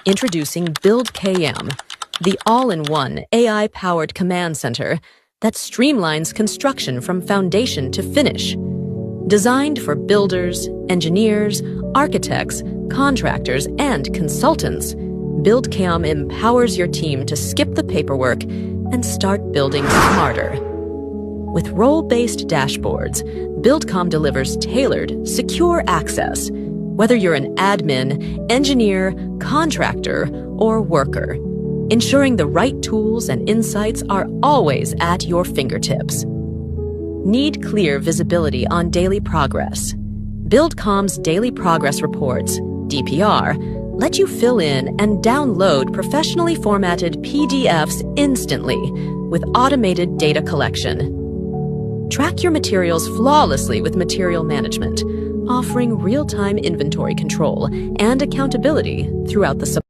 Introducing BuildKM, the all-in-one AI-powered command center that streamlines construction from foundation to finish. Designed for builders, engineers, architects, contractors, and consultants, BuildKM empowers your team to skip the paperwork and start building smarter. With role-based dashboards, BuildKM delivers tailored, secure access, whether you're an admin, engineer, contractor, or worker, ensuring the right tools and insights are always at your fingertips. Need clear visibility on daily progress? BuildKM's Daily Progress Reports, DPR, let you fill in and download professionally formatted PDFs instantly with automated data collection. Track your materials flawlessly with material management, offering real-time inventory control and accountability throughout the supply